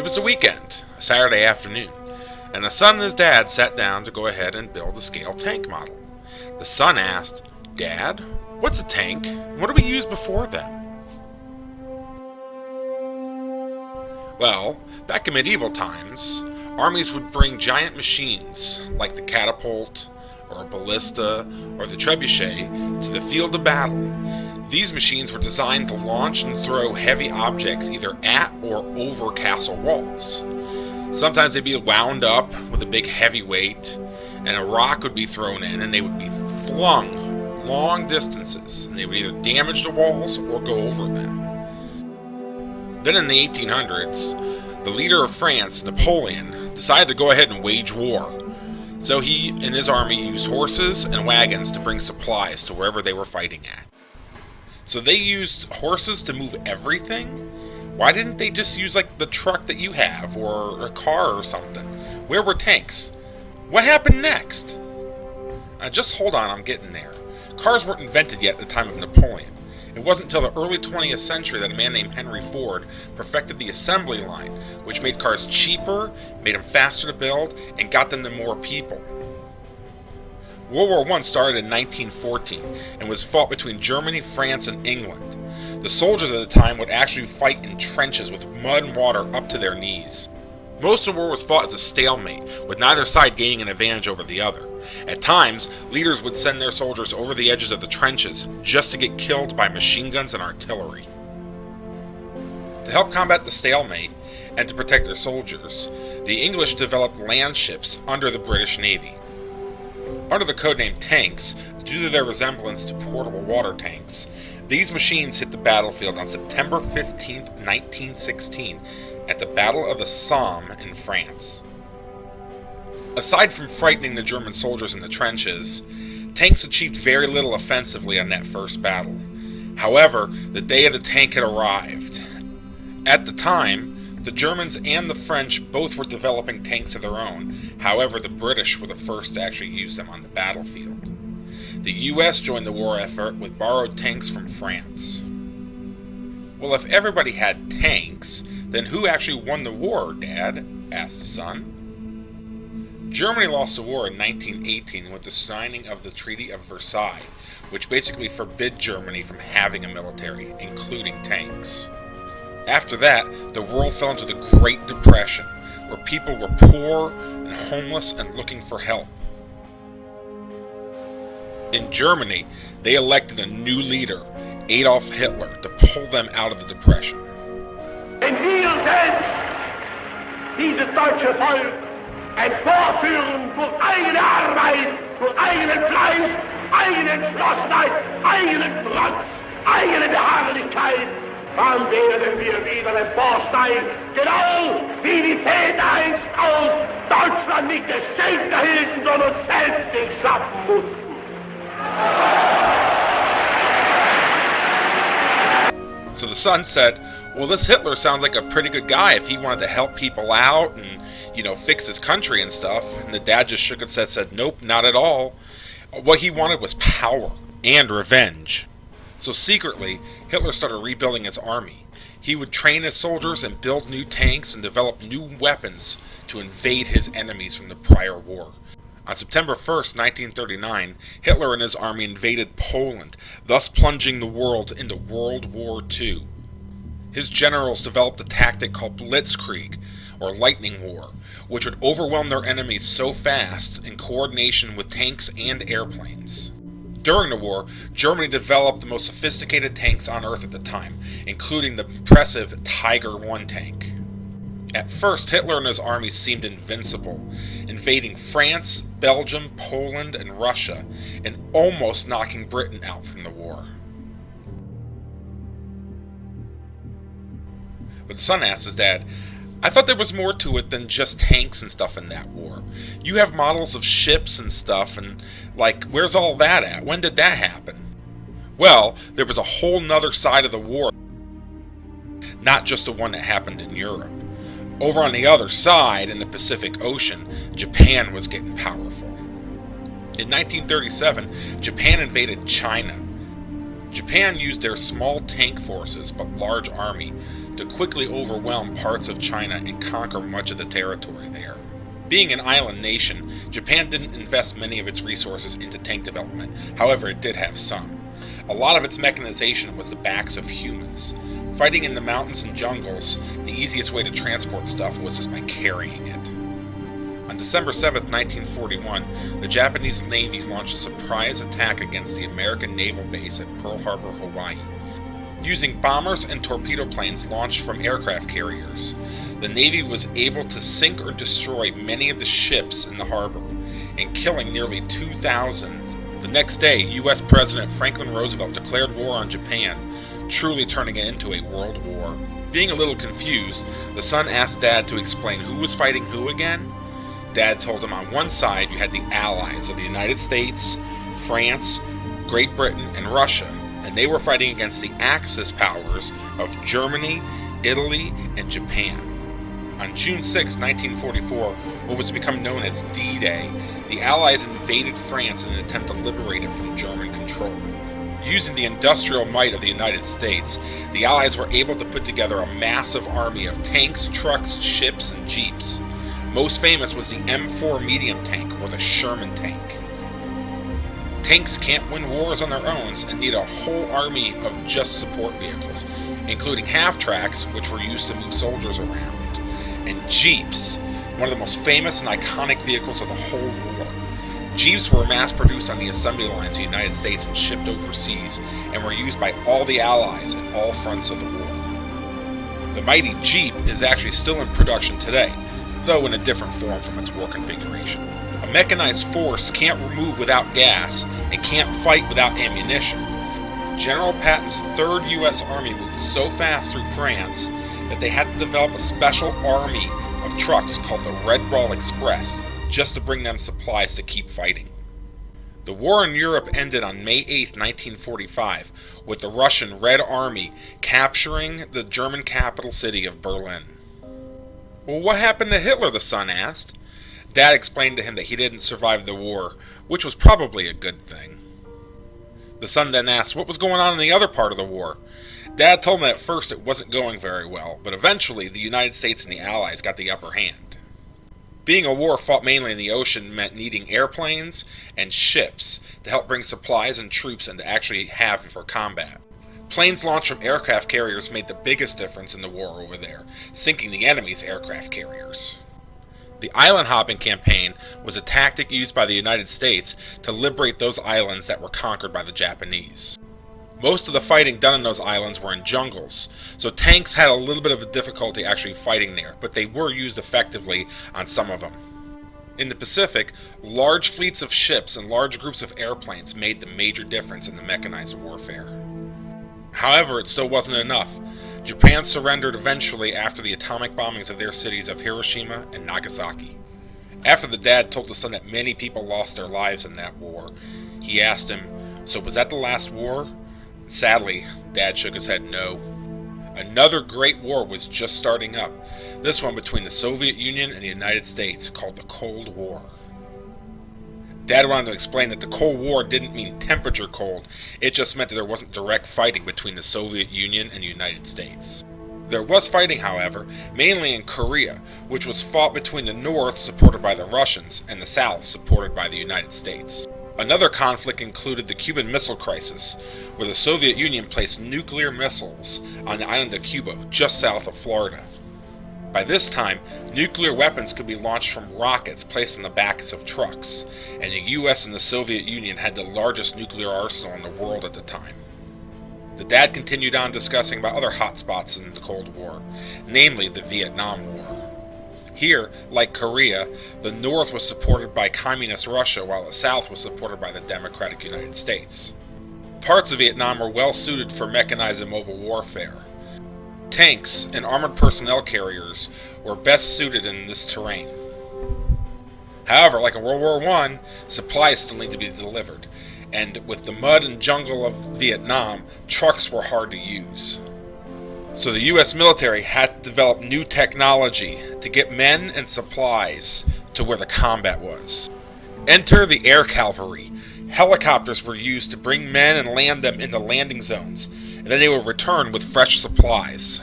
It was a weekend, a Saturday afternoon, and the son and his dad sat down to go ahead and build a scale tank model. The son asked, "Dad, what's a tank? What do we use before them?" Well, back in medieval times, armies would bring giant machines like the catapult, or a ballista, or the trebuchet to the field of battle. These machines were designed to launch and throw heavy objects either at or over castle walls. Sometimes they'd be wound up with a big heavy weight, and a rock would be thrown in, and they would be flung long distances, and they would either damage the walls or go over them. Then in the 1800s, the leader of France, Napoleon, decided to go ahead and wage war. So he and his army used horses and wagons to bring supplies to wherever they were fighting at. So they used horses to move everything? Why didn't they just use like the truck that you have, or a car or something? Where were tanks? What happened next? Just hold on, I'm getting there. Cars weren't invented yet at the time of Napoleon. It wasn't until the early 20th century that a man named Henry Ford perfected the assembly line, which made cars cheaper, made them faster to build, and got them to more people. World War I started in 1914 and was fought between Germany, France, and England. The soldiers at the time would actually fight in trenches with mud and water up to their knees. Most of the war was fought as a stalemate, with neither side gaining an advantage over the other. At times, leaders would send their soldiers over the edges of the trenches just to get killed by machine guns and artillery. To help combat the stalemate and to protect their soldiers, the English developed land ships under the British Navy. Under the codename tanks, due to their resemblance to portable water tanks, these machines hit the battlefield on September 15, 1916, at the Battle of the Somme in France. Aside from frightening the German soldiers in the trenches, tanks achieved very little offensively on that first battle. However, the day of the tank had arrived. At the time, the Germans and the French both were developing tanks of their own. However, the British were the first to actually use them on the battlefield. The US joined the war effort with borrowed tanks from France. "Well, if everybody had tanks, then who actually won the war, Dad?" asked the son. Germany lost the war in 1918 with the signing of the Treaty of Versailles, which basically forbid Germany from having a military, including tanks. After that, the world fell into the Great Depression, where people were poor and homeless and looking for help. In Germany, they elected a new leader, Adolf Hitler, to pull them out of the Depression. Wenn wir selbst dieses deutsche Volk emporführen durch eigene Arbeit, durch eigenen Fleiß, eigene Entschlossenheit, eigenen Trotz, eigene Beharrlichkeit, dann werden wir wieder emporsteigen, genau wie die Väter einst aus Deutschland nicht Geschenk erhielten, sondern selbst sich schaffen mussten. So the son said, "Well, this Hitler sounds like a pretty good guy if he wanted to help people out and, fix his country and stuff." And the dad just shook his head and said, "Nope, not at all. What he wanted was power and revenge." So secretly, Hitler started rebuilding his army. He would train his soldiers and build new tanks and develop new weapons to invade his enemies from the prior war. On September 1st, 1939, Hitler and his army invaded Poland, thus plunging the world into World War II. His generals developed a tactic called Blitzkrieg, or lightning war, which would overwhelm their enemies so fast in coordination with tanks and airplanes. During the war, Germany developed the most sophisticated tanks on Earth at the time, including the impressive Tiger I tank. At first, Hitler and his army seemed invincible, invading France, Belgium, Poland, and Russia, and almost knocking Britain out from the war. But the son asked his dad, "I thought there was more to it than just tanks and stuff in that war. You have models of ships and stuff, and where's all that at? When did that happen?" Well, there was a whole nother side of the war, not just the one that happened in Europe. Over on the other side, in the Pacific Ocean, Japan was getting powerful. In 1937, Japan invaded China. Japan used their small tank forces but large army to quickly overwhelm parts of China and conquer much of the territory there. Being an island nation, Japan didn't invest many of its resources into tank development, however it did have some. A lot of its mechanization was the backs of humans. Fighting in the mountains and jungles, the easiest way to transport stuff was just by carrying it. On December 7, 1941, the Japanese Navy launched a surprise attack against the American naval base at Pearl Harbor, Hawaii. Using bombers and torpedo planes launched from aircraft carriers, the Navy was able to sink or destroy many of the ships in the harbor, and killing nearly 2,000. The next day, U.S. President Franklin Roosevelt declared war on Japan, truly turning it into a world war. Being a little confused, the son asked Dad to explain who was fighting who again. Dad told him on one side you had the allies of the United States, France, Great Britain, and Russia, and they were fighting against the Axis powers of Germany, Italy, and Japan. On June 6, 1944, what was to become known as D-Day, the Allies invaded France in an attempt to liberate it from German control. Using the industrial might of the United States, the Allies were able to put together a massive army of tanks, trucks, ships, and jeeps. Most famous was the M4 medium tank, or the Sherman tank. Tanks can't win wars on their own and need a whole army of just support vehicles, including half-tracks, which were used to move soldiers around, and jeeps, one of the most famous and iconic vehicles of the whole war. Jeeps were mass-produced on the assembly lines of the United States and shipped overseas, and were used by all the Allies at all fronts of the war. The mighty Jeep is actually still in production today, though in a different form from its war configuration. A mechanized force can't move without gas, and can't fight without ammunition. General Patton's 3rd U.S. Army moved so fast through France that they had to develop a special army of trucks called the Red Ball Express, just to bring them supplies to keep fighting. The war in Europe ended on May 8, 1945, with the Russian Red Army capturing the German capital city of Berlin. Well, what happened to Hitler, the son asked. Dad explained to him that he didn't survive the war, which was probably a good thing. The son then asked what was going on in the other part of the war. Dad told him that at first it wasn't going very well, but eventually the United States and the Allies got the upper hand. Being a war fought mainly in the ocean meant needing airplanes and ships to help bring supplies and troops and to actually have for combat. Planes launched from aircraft carriers made the biggest difference in the war over there, sinking the enemy's aircraft carriers. The island hopping campaign was a tactic used by the United States to liberate those islands that were conquered by the Japanese. Most of the fighting done in those islands were in jungles, so tanks had a little bit of a difficulty actually fighting there, but they were used effectively on some of them. In the Pacific, large fleets of ships and large groups of airplanes made the major difference in the mechanized warfare. However, it still wasn't enough. Japan surrendered eventually after the atomic bombings of their cities of Hiroshima and Nagasaki. After the dad told the son that many people lost their lives in that war, he asked him, "So was that the last war?" Sadly, Dad shook his head no. Another great war was just starting up, this one between the Soviet Union and the United States, called the Cold War. Dad wanted to explain that the Cold War didn't mean temperature cold, it just meant that there wasn't direct fighting between the Soviet Union and the United States. There was fighting, however, mainly in Korea, which was fought between the North, supported by the Russians, and the South, supported by the United States. Another conflict included the Cuban Missile Crisis, where the Soviet Union placed nuclear missiles on the island of Cuba, just south of Florida. By this time, nuclear weapons could be launched from rockets placed on the backs of trucks, and the US and the Soviet Union had the largest nuclear arsenal in the world at the time. The dad continued on discussing about other hot spots in the Cold War, namely the Vietnam War. Here, like Korea, the North was supported by Communist Russia while the South was supported by the Democratic United States. Parts of Vietnam were well suited for mechanized and mobile warfare. Tanks and armored personnel carriers were best suited in this terrain. However, like in World War I, supplies still need to be delivered, and with the mud and jungle of Vietnam, trucks were hard to use. So the US military had to develop new technology to get men and supplies to where the combat was. Enter the air cavalry, Helicopters were used to bring men and land them into landing zones, and then they would return with fresh supplies.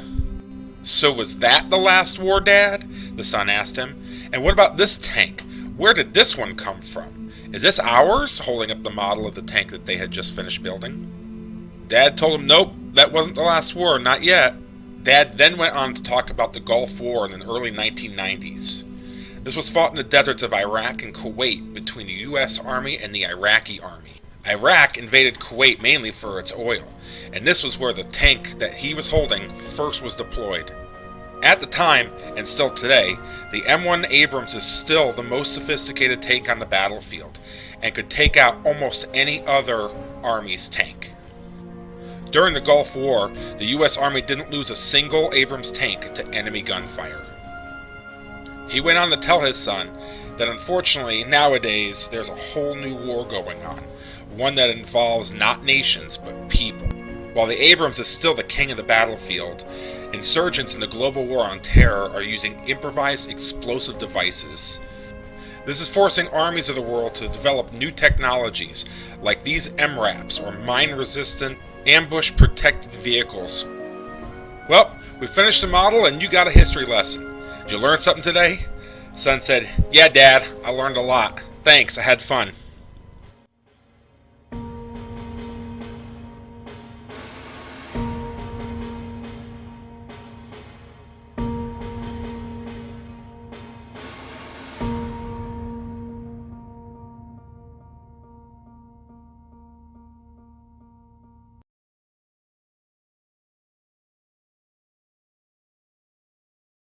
So was that the last war, Dad? The son asked him. And what about this tank? Where did this one come from? Is this ours? Holding up the model of the tank that they had just finished building. Dad told him, nope, that wasn't the last war, not yet. Dad then went on to talk about the Gulf War in the early 1990s. This was fought in the deserts of Iraq and Kuwait between the U.S. Army and the Iraqi Army. Iraq invaded Kuwait mainly for its oil, and this was where the tank that he was holding first was deployed. At the time, and still today, the M1 Abrams is still the most sophisticated tank on the battlefield, and could take out almost any other Army's tank. During the Gulf War, the U.S. Army didn't lose a single Abrams tank to enemy gunfire. He went on to tell his son that unfortunately nowadays there's a whole new war going on, one that involves not nations but people. While the Abrams is still the king of the battlefield, insurgents in the global war on terror are using improvised explosive devices. This is forcing armies of the world to develop new technologies like these MRAPs, or mine-resistant, ambush-protected vehicles. Well, we finished the model and you got a history lesson. Did you learn something today? Son said, yeah, Dad, I learned a lot. Thanks, I had fun.